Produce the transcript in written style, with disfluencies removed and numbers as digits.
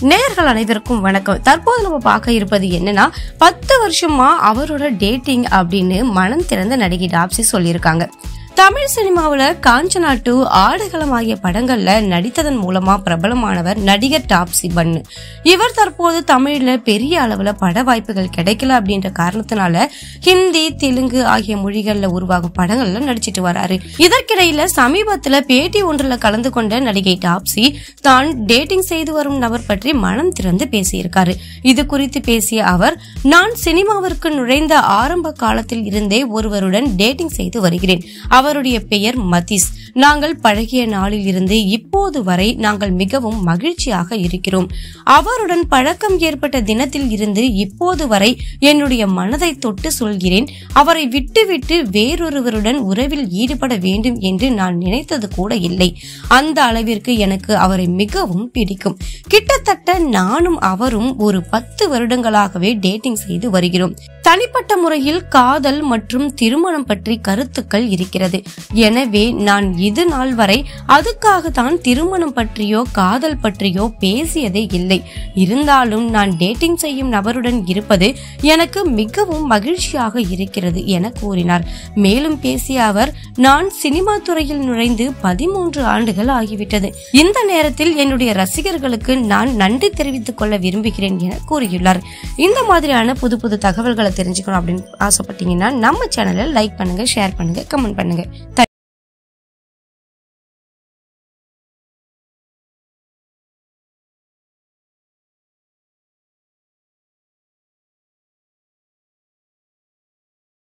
நேயர்கள் அனைவருக்கும் வணக்கம். தற்போது நம்ம பார்க்க இருப்பது என்னன்னா, 10 வருஷமா அவரோட டேட்டிங் அப்படின்னு மனம் திறந்த நடிகை டாப்ஸி சொல்லியிருக்காங்க. தமிழ் சினிமாவில காஞ்சனா 2, ஆடுகளம் ஆகிய படங்கள்ல நடித்ததன் மூலமா பிரபலமானவர் நடிகர் டாப்ஸி பன்னு. இவர் தற்போது தமிழ்ல பெரிய அளவுல பட வாய்ப்புகள் கிடைக்கல அப்படின்ற காரணத்தினால ஹிந்தி, தெலுங்கு ஆகிய மொழிகள்ல உருவாகும் படங்கள்ல நடிச்சிட்டு வராரு. இதற்கிடையில சமீபத்துல பேட்டி ஒன்றுல கலந்து கொண்ட நடிகை டாப்ஸி தான் டேட்டிங் செய்து வரும் நபர் பற்றி மனம் திறந்து பேசியிருக்காரு. இது குறித்து பேசிய அவர், நான் சினிமாவிற்கு நுழைந்த ஆரம்ப காலத்தில் இருந்தே ஒருவருடன் டேட்டிங் செய்து வருகிறேன். அவருடைய பெயர் மதீஸ். நாங்கள் பழகிய நாளில் இருந்து இப்போது வரை நாங்கள் மிகவும் மகிழ்ச்சியாக இருக்கிறோம். அவருடன் பழக்கம் ஏற்பட்ட தினத்தில் இருந்து இப்போது வரை என்னுடைய மனதை தொட்டு சொல்கிறேன். அவரை விட்டுவிட்டு வேறொருவருடன் உறவில் ஈடுபட வேண்டும் என்று நான் நினைத்தது கூட இல்லை. அந்த அளவிற்கு எனக்கு அவரை மிகவும் பிடிக்கும். கிட்டத்தட்ட நானும் அவரும் ஒரு 10 வருடங்களாகவே டேட்டிங் செய்து வருகிறோம். தனிப்பட்ட முறையில் காதல் மற்றும் திருமணம் பற்றி கருத்துக்கள் இருக்கிறது. எனவே நான் இது நாள் வரை அதுக்காக தான் திருமணம் பற்றியோ காதல் பற்றியோ பேசியதே இல்லை. இருந்தாலும் நான் டேட்டிங் செய்யும் நபருடன் இருப்பது எனக்கு மிகவும் மகிழ்ச்சியாக இருக்கிறது என கூறினார். மேலும் பேசிய அவர், நான் சினிமா துறையில் நுழைந்து 13 ஆண்டுகள் ஆகிவிட்டது. இந்த நேரத்தில் என்னுடைய ரசிகர்களுக்கு நான் நன்றி தெரிவித்துக் கொள்ள விரும்புகிறேன் என கூறியுள்ளார். இந்த மாதிரியான புது தகவல்களை தெரிஞ்சுக்கணும் அப்படின்னு ஆசைப்பட்டீங்கன்னா நம்ம சேனலை லைக் பண்ணுங்க, ஷேர் பண்ணுங்க, கமெண்ட் பண்ணுங்க.